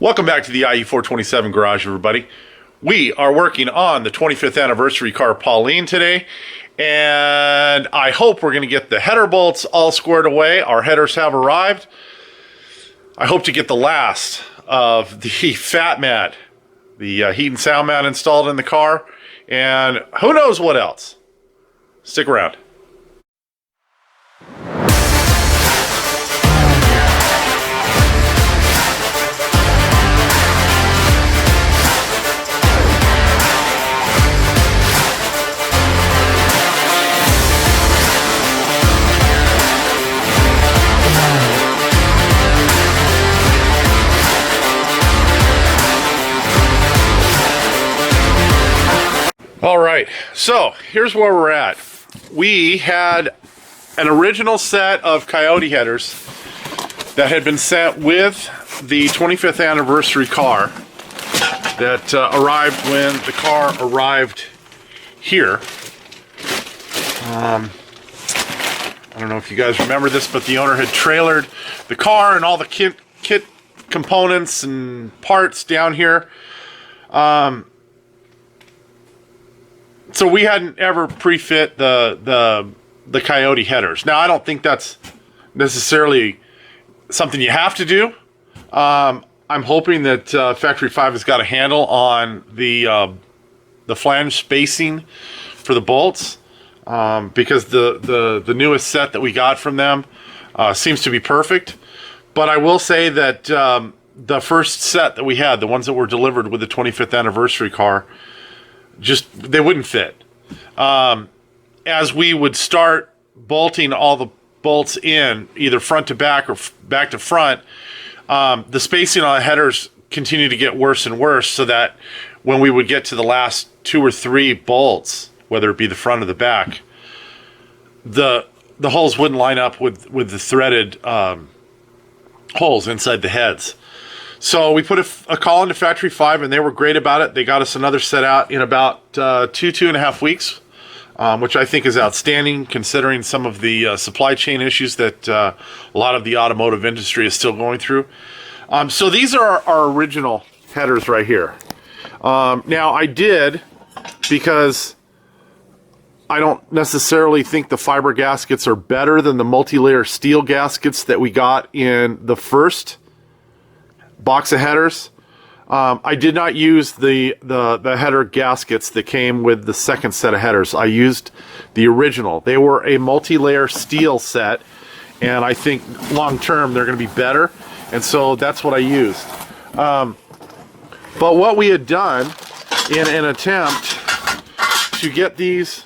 Welcome back to the IE427 garage, everybody. We are working on the 25th anniversary car Pauline today, and I hope we're going to get the header bolts all squared away. Our headers have arrived. I hope to get the last of the fat mat, the heat and sound mat installed in the car, and who knows what else. Stick around. All right, so here's where we're at. We had an original set of Coyote Headers that had been sent with the 25th anniversary car that arrived when the car arrived here. I don't know if you guys remember this, but the owner had trailered the car and all the kit components and parts down here. So we hadn't ever pre-fit the Coyote Headers. Now, I don't think that's necessarily something you have to do. I'm hoping that Factory 5 has got a handle on the flange spacing for the bolts, because the newest set that we got from them seems to be perfect. But I will say that the first set that we had, the ones that were delivered with the 25th anniversary car, they wouldn't fit. As we would start bolting all the bolts in, either front to back or back to front, the spacing on the headers continued to get worse and worse, so that when we would get to the last 2 or 3 bolts, whether it be the front or the back, the holes wouldn't line up with the threaded holes inside the heads. So we put a call into Factory 5, and they were great about it. They got us another set out in about 2.5 weeks, which I think is outstanding considering some of the supply chain issues that a lot of the automotive industry is still going through. So these are our original headers right here. Now I did, because I don't necessarily think the fiber gaskets are better than the multi-layer steel gaskets that we got in the first box of headers. I did not use the header gaskets that came with the second set of headers. I used the original. They were a multi-layer steel set, and I think long term they're going to be better, and so that's what I used. But what we had done in an attempt to get these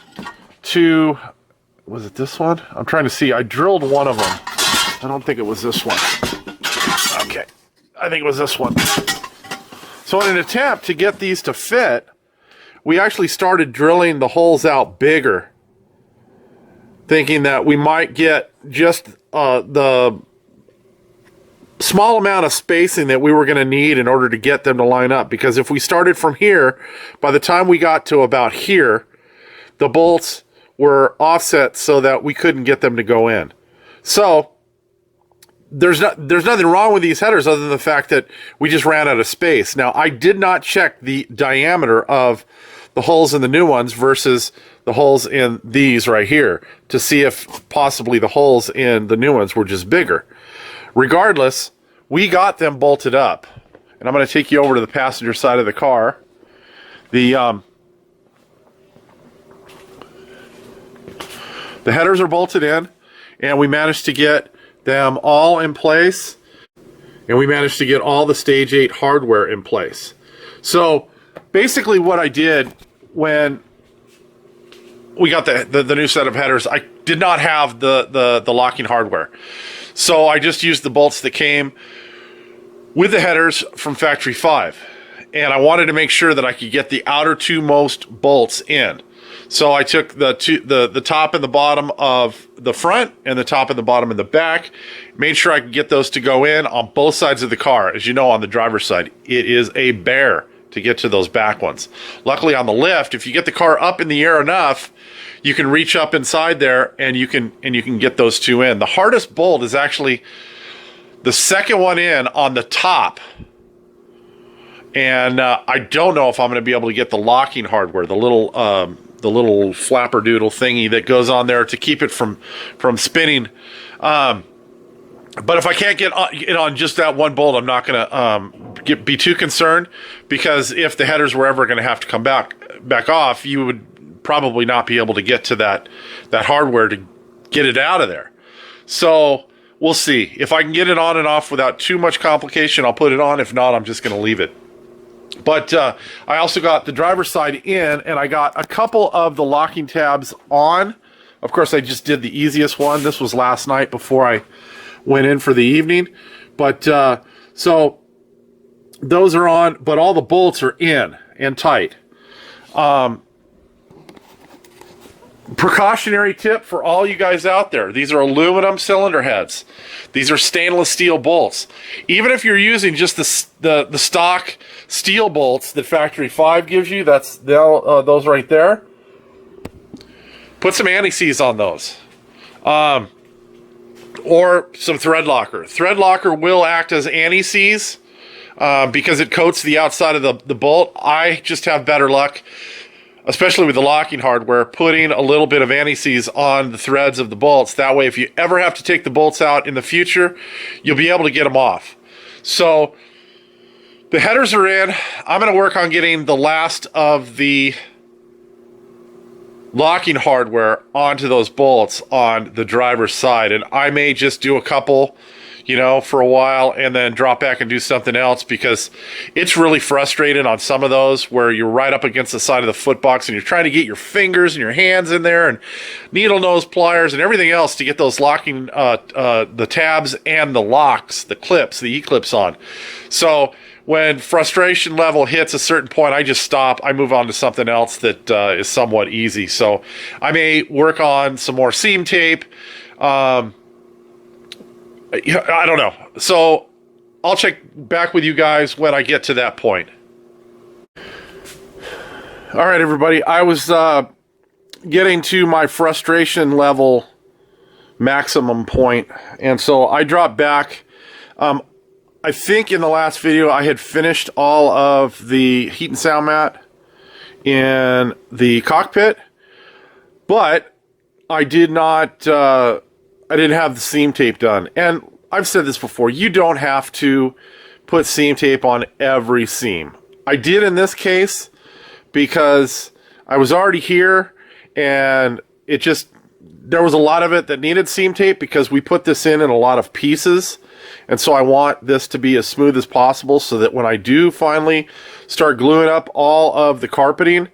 to, was it this one? I'm trying to see. I drilled one of them. I don't think it was this one. Okay. I think it was this one. So in an attempt to get these to fit, we actually started drilling the holes out bigger, thinking that we might get just the small amount of spacing that we were going to need in order to get them to line up. Because if we started from here, by the time we got to about here, the bolts were offset so that we couldn't get them to go in. So there's nothing wrong with these headers other than the fact that we just ran out of space. Now, I did not check the diameter of the holes in the new ones versus the holes in these right here to see if possibly the holes in the new ones were just bigger. Regardless, we got them bolted up. And I'm going to take you over to the passenger side of the car. The headers are bolted in, and we managed to get them all in place, and we managed to get all the Stage 8 hardware in place. So basically what I did when we got the new set of headers, I did not have the locking hardware. So I just used the bolts that came with the headers from Factory 5. And I wanted to make sure that I could get the outer 2 most bolts in. So I took the top and the bottom of the front and the top and the bottom of the back, made sure I could get those to go in on both sides of the car. As you know, on the driver's side, it is a bear to get to those back ones. Luckily on the lift, if you get the car up in the air enough, you can reach up inside there and you can get those 2 in. The hardest bolt is actually the second one in on the top And I don't know if I'm going to be able to get the locking hardware, the little flapper doodle thingy that goes on there to keep it from spinning. But if I can't get it on just that one bolt, I'm not going to be too concerned, because if the headers were ever going to have to come back off, you would probably not be able to get to that hardware to get it out of there. So we'll see. If I can get it on and off without too much complication, I'll put it on. If not, I'm just going to leave it. But I also got the driver's side in, and I got a couple of the locking tabs on. Of course, I just did the easiest one. This was last night before I went in for the evening. But so those are on, but all the bolts are in and tight. Precautionary tip for all you guys out there: these are aluminum cylinder heads. These are stainless steel bolts. Even if you're using just the stock steel bolts that Factory 5 gives you, that's those right there. Put some anti-seize on those. Or some thread locker. Thread locker will act as anti-seize because it coats the outside of the bolt. I just have better luck, especially with the locking hardware, putting a little bit of anti-seize on the threads of the bolts. That way, if you ever have to take the bolts out in the future, you'll be able to get them off. So the headers are in. I'm going to work on getting the last of the locking hardware onto those bolts on the driver's side, and I may just do a couple, for a while, and then drop back and do something else, because it's really frustrating on some of those where you're right up against the side of the foot box and you're trying to get your fingers and your hands in there and needle nose pliers and everything else to get those locking the tabs and the locks, the clips, the E-clips on. So when frustration level hits a certain point, I just stop. I move on to something else that is somewhat easy. So I may work on some more seam tape. I don't know. So I'll check back with you guys when I get to that point. All right, everybody. I was getting to my frustration level maximum point, and so I dropped back. I think in the last video I had finished all of the heat and sound mat in the cockpit, but I did not. I didn't have the seam tape done. And I've said this before, you don't have to put seam tape on every seam. I did in this case because I was already here, and there was a lot of it that needed seam tape because we put this in a lot of pieces. And so I want this to be as smooth as possible so that when I do finally start gluing up all of the carpeting,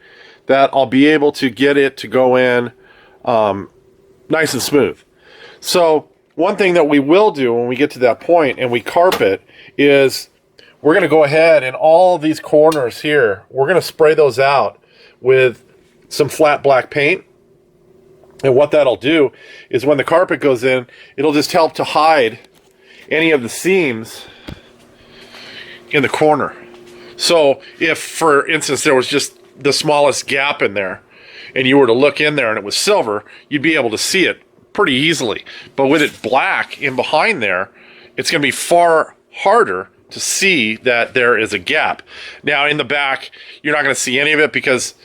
that I'll be able to get it to go in nice and smooth. So one thing that we will do when we get to that point and we carpet is we're going to go ahead and all these corners here, we're going to spray those out with some flat black paint. And what that'll do is when the carpet goes in, it'll just help to hide any of the seams in the corner. So if, for instance, there was just the smallest gap in there and you were to look in there and it was silver, you'd be able to see it pretty easily. But with it black in behind there, it's going to be far harder to see that there is a gap. Now in the back, you're not going to see any of it because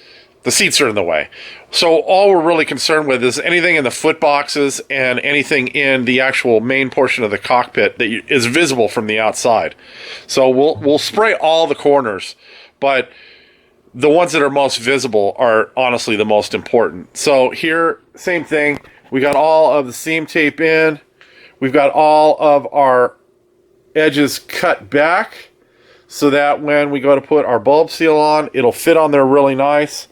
the seats are in the way. So all we're really concerned with is anything in the foot boxes and anything in the actual main portion of the cockpit that is visible from the outside. So we'll spray all the corners, but the ones that are most visible are honestly the most important. So here, same thing. We got all of the seam tape in. We've got all of our edges cut back so that when we go to put our bulb seal on, it'll fit on there really nice.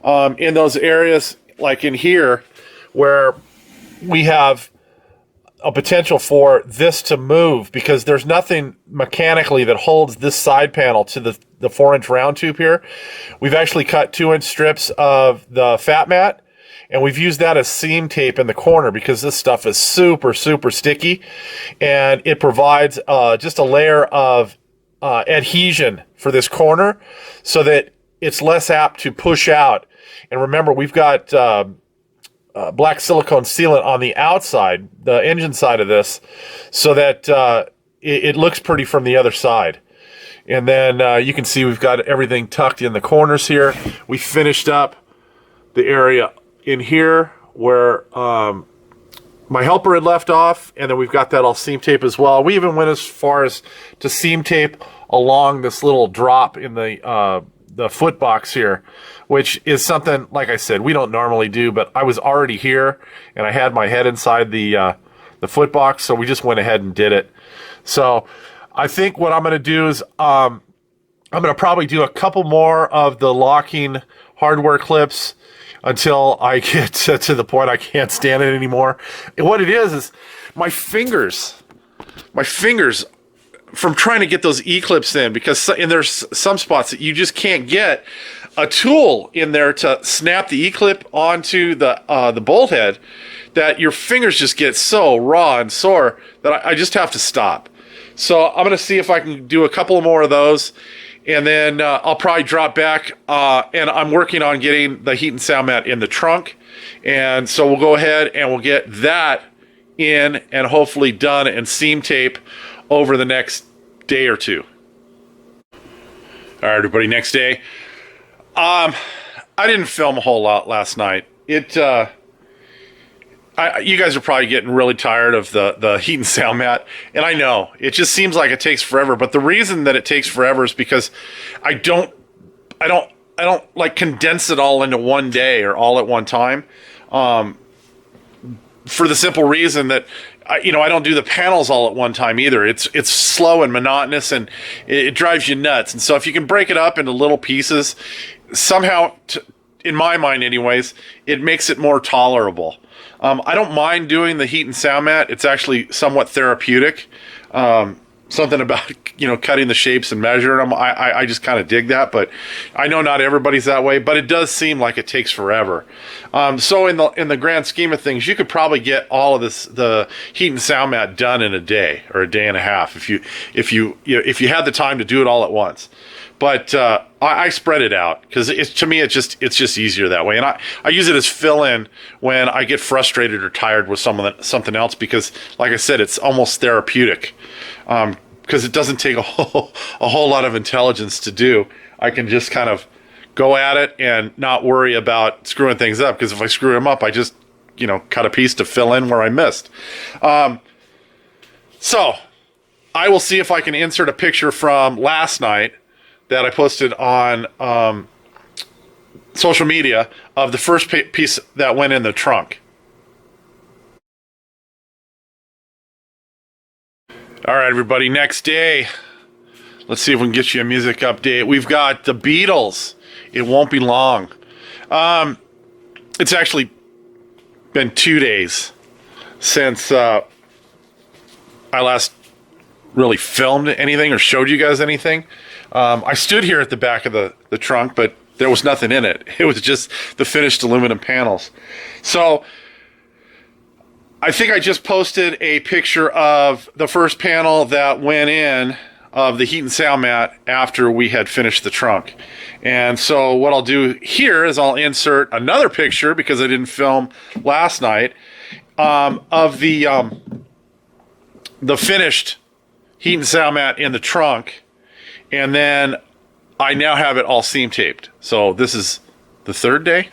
In those areas, like in here, where we have a potential for this to move, because there's nothing mechanically that holds this side panel to the 4-inch round tube here. We've actually cut 2-inch strips of the fat mat, and we've used that as seam tape in the corner because this stuff is super, super sticky, and it provides just a layer of adhesion for this corner so that it's less apt to push out. And remember, we've got black silicone sealant on the outside, the engine side of this, so that it looks pretty from the other side. And then you can see we've got everything tucked in the corners here. We finished up the area in here where my helper had left off, and then we've got that all seam tape as well. We even went as far as to seam tape along this little drop in the foot box here, which is something, like I said, we don't normally do, but I was already here, and I had my head inside the foot box, so we just went ahead and did it. So I think what I'm going to do is I'm going to probably do a couple more of the locking hardware clips until I get to the point I can't stand it anymore. And what it is my fingers from trying to get those E-clips in, because there's some spots that you just can't get a tool in there to snap the E-clip onto the bolt head, that your fingers just get so raw and sore that I just have to stop. So I'm going to see if I can do a couple more of those, and then I'll probably drop back, and I'm working on getting the heat and sound mat in the trunk. And so we'll go ahead and we'll get that in and hopefully done and seam tape over the next day or two. All right, everybody, next day. I didn't film a whole lot last night. You guys are probably getting really tired of the heat and sound mat, and I know it just seems like it takes forever. But the reason that it takes forever is because I don't like condense it all into one day or all at one time. For the simple reason that I don't do the panels all at one time either. It's slow and monotonous, and it drives you nuts. And so if you can break it up into little pieces, somehow, in my mind anyways, it makes it more tolerable. I don't mind doing the heat and sound mat. It's actually somewhat therapeutic. Something about, cutting the shapes and measuring them. I just kind of dig that, but I know not everybody's that way, but it does seem like it takes forever. So in the grand scheme of things, you could probably get all of the heat and sound mat done in a day or a day and a half if you had the time to do it all at once. But I spread it out because to me it's just easier that way, and I use it as fill-in when I get frustrated or tired with something else, because, like I said, it's almost therapeutic, because it doesn't take a whole lot of intelligence to do. I can just kind of go at it and not worry about screwing things up, because if I screw them up, I just cut a piece to fill in where I missed. So I will see if I can insert a picture from last night that I posted on social media of the first piece that went in the trunk. All right, everybody, next day. Let's see if we can get you a music update. We've got the Beatles. It won't be long. It's actually been 2 days since I last really filmed anything or showed you guys anything. I stood here at the back of the trunk, but there was nothing in it. It was just the finished aluminum panels. So I think I just posted a picture of the first panel that went in of the heat and sound mat after we had finished the trunk. And so what I'll do here is I'll insert another picture, because I didn't film last night, of the finished heat and sound mat in the trunk. And then I now have it all seam taped. So this is the third day,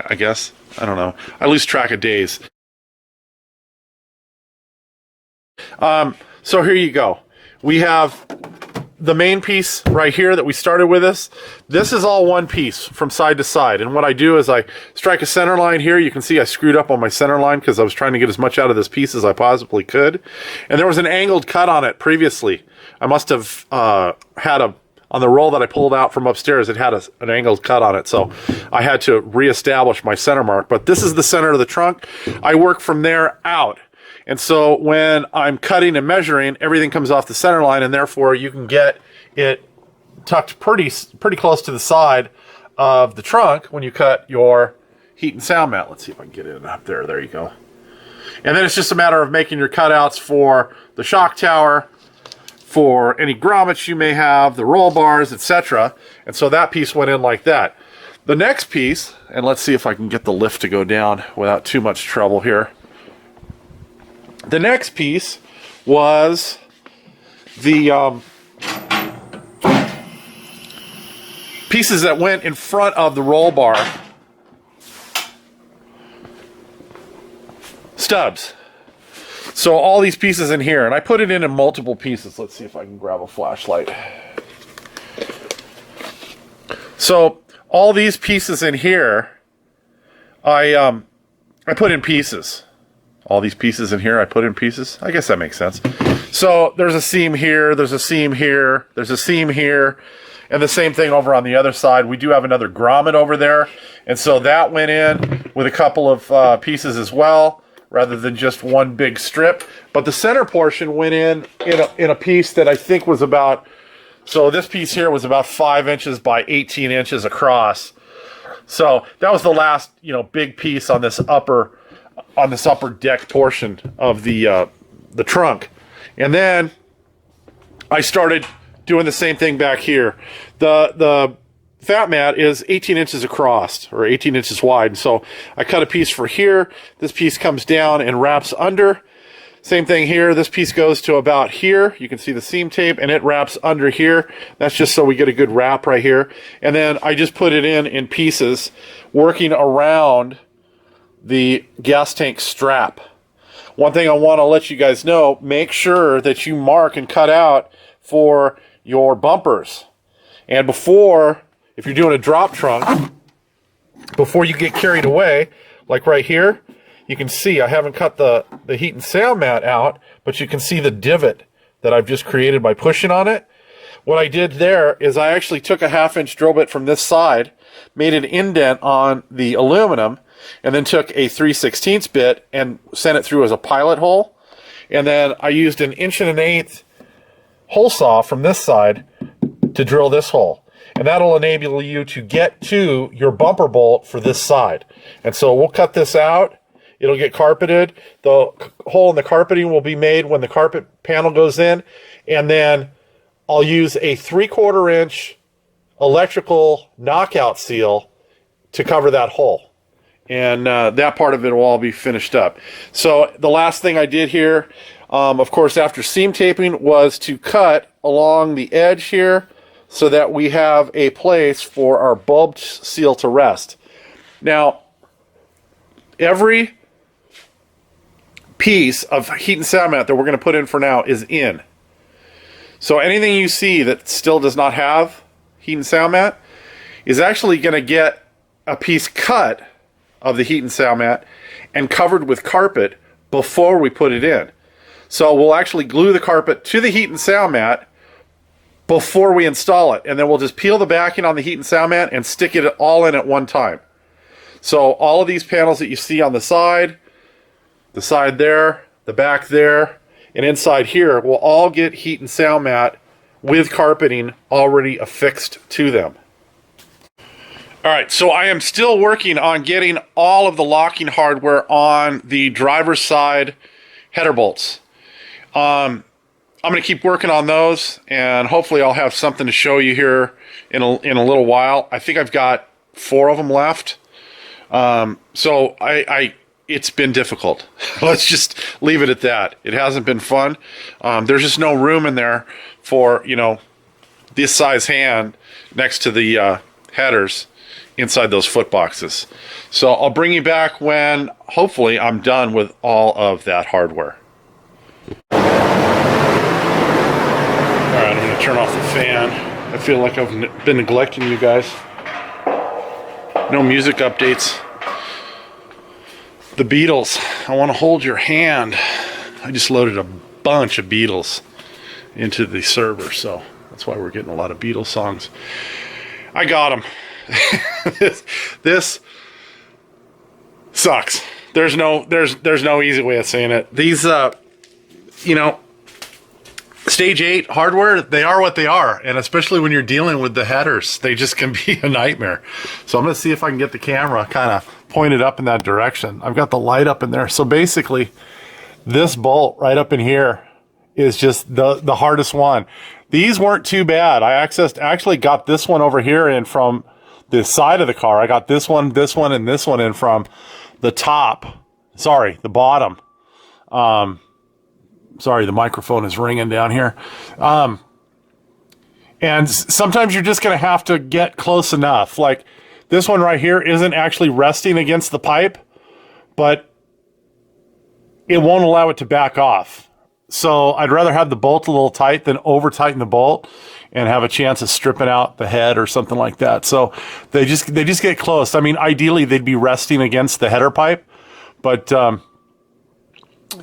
I guess. I don't know. I lose track of days. So here you go. We have the main piece right here that we started with this. This is all one piece from side to side. And what I do is I strike a center line here. You can see I screwed up on my center line because I was trying to get as much out of this piece as I possibly could. And there was an angled cut on it previously. I must have had on the roll that I pulled out from upstairs, it had an angled cut on it. So I had to reestablish my center mark. But this is the center of the trunk. I work from there out. And so when I'm cutting and measuring, everything comes off the center line, and therefore you can get it tucked pretty close to the side of the trunk when you cut your heat and sound mat. Let's see if I can get it up there. There you go. And then it's just a matter of making your cutouts for the shock tower, for any grommets you may have, the roll bars, etc. And so that piece went in like that. The next piece, and let's see if I can get the lift to go down without too much trouble here. The next piece was the pieces that went in front of the roll bar stubs. So all these pieces in here, and I put it in multiple pieces. Let's see if I can grab a flashlight. So all these pieces in here, I put in pieces. All these pieces in here, I put in pieces. I guess that makes sense. So there's a seam here, there's a seam here, there's a seam here, and the same thing over on the other side. We do have another grommet over there, and so that went in with a couple of pieces as well, rather than just one big strip. But the center portion went in a piece that I think was about, so this piece here was about 5 inches by 18 inches across. So that was the last, big piece on this upper deck portion of the trunk. And then I started doing the same thing back here. The fat mat is 18 inches across, or 18 inches wide. So I cut a piece for here. This piece comes down and wraps under. Same thing here. This piece goes to about here. You can see the seam tape, and it wraps under here. That's just so we get a good wrap right here. And then I just put it in pieces, working around the gas tank strap. One thing I want to let you guys know, make sure that you mark and cut out for your bumpers. And before, if you're doing a drop trunk, before you get carried away, like right here, you can see I haven't cut the heat and sound mat out, but you can see the divot that I've just created by pushing on it. What I did there is I actually took a 1/2-inch drill bit from this side, made an indent on the aluminum, and then took a 3/16 bit and sent it through as a pilot hole. And then I used an 1.125" hole saw from this side to drill this hole. And that'll enable you to get to your bumper bolt for this side. And so we'll cut this out. It'll get carpeted. The hole in the carpeting will be made when the carpet panel goes in. And then I'll use a 3/4 inch electrical knockout seal to cover that hole. And that part of it will all be finished up. So the last thing I did here, of course, after seam taping, was to cut along the edge here so that we have a place for our bulb seal to rest. Now, every piece of heat and sound mat that we're going to put in for now is in. So anything you see that still does not have heat and sound mat is actually going to get a piece cut of the heat and sound mat and covered with carpet before we put it in. So we'll actually glue the carpet to the heat and sound mat before we install it, and then we'll just peel the backing on the heat and sound mat and stick it all in at one time. So all of these panels that you see on the side there, the back there, and inside here will all get heat and sound mat with carpeting already affixed to them. All right, so I am still working on getting all of the locking hardware on the driver's side header bolts. I'm going to keep working on those, and hopefully I'll have something to show you here in a little while. I think I've got 4 of them left. So it's been difficult. Let's just leave it at that. It hasn't been fun. There's just no room in there for, this size hand next to the headers inside those foot boxes. So I'll bring you back when, hopefully, I'm done with all of that hardware. All right, I'm going to turn off the fan. I feel like I've been neglecting you guys. No music updates. The Beatles, I Want to Hold Your Hand. I just loaded a bunch of Beatles into the server, so that's why we're getting a lot of Beatles songs. I got them. This sucks. There's no easy way of saying it. These Stage 8 hardware, they are what they are, and especially when you're dealing with the headers, they just can be a nightmare. So I'm going to see if I can get the camera kind of pointed up in that direction. I've got the light up in there. So basically, this bolt right up in here is just the hardest one. These weren't too bad. I actually got this one over here in from the side of the car. I got this one, and this one in from the top. Sorry, the bottom. Sorry, the microphone is ringing down here. And sometimes you're just going to have to get close enough. Like this one right here isn't actually resting against the pipe, but it won't allow it to back off. So I'd rather have the bolt a little tight than over tighten the bolt and have a chance of stripping out the head or something like that. So they just get close. I mean, ideally they'd be resting against the header pipe, but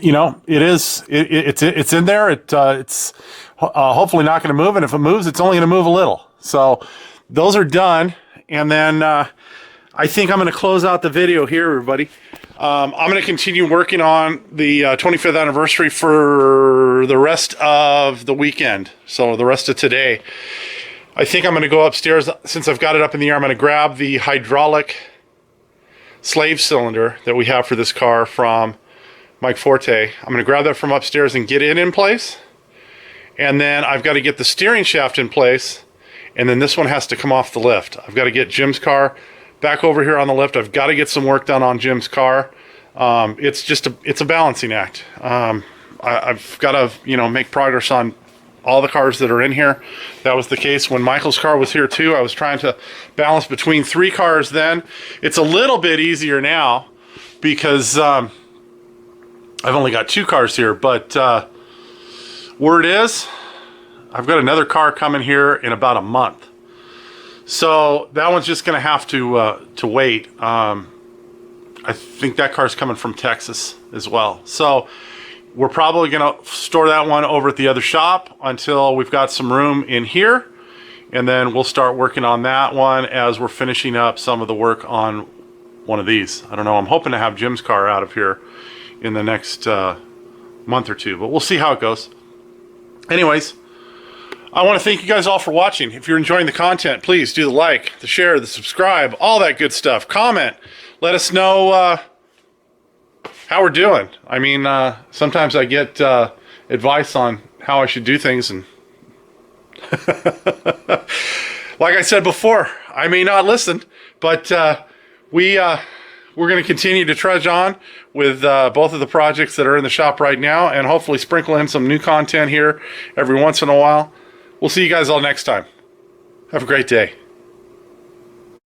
you know, it's in there. It's hopefully not going to move, and if it moves, it's only going to move a little. So those are done, and then I think I'm going to close out the video here, everybody. I'm going to continue working on the 25th anniversary for the rest of the weekend, so the rest of today. I think I'm going to go upstairs, since I've got it up in the air, I'm going to grab the hydraulic slave cylinder that we have for this car from Mike Forte. I'm going to grab that from upstairs and get it in place. And then I've got to get the steering shaft in place. And then this one has to come off the lift. I've got to get Jim's car back over here on the lift. I've got to get some work done on Jim's car. It's a balancing act. I've got to, you know, make progress on all the cars that are in here. That was the case when Michael's car was here too. I was trying to balance between 3 cars then. It's a little bit easier now because I've only got 2 cars here, but word is I've got another car coming here in about a month. So that one's just going to have to wait. I think that car's coming from Texas as well. So we're probably going to store that one over at the other shop until we've got some room in here. And then we'll start working on that one as we're finishing up some of the work on one of these. I don't know. I'm hoping to have Jim's car out of here in the next month or 2, but we'll see how it goes. Anyways, I want to thank you guys all for watching. If you're enjoying the content, please do the like, the share, the subscribe, all that good stuff. Comment. Let us know how we're doing. I mean, sometimes I get advice on how I should do things, and like I said before, I may not listen, but we're going to continue to trudge on with both of the projects that are in the shop right now, and hopefully sprinkle in some new content here every once in a while. We'll see you guys all next time. Have a great day.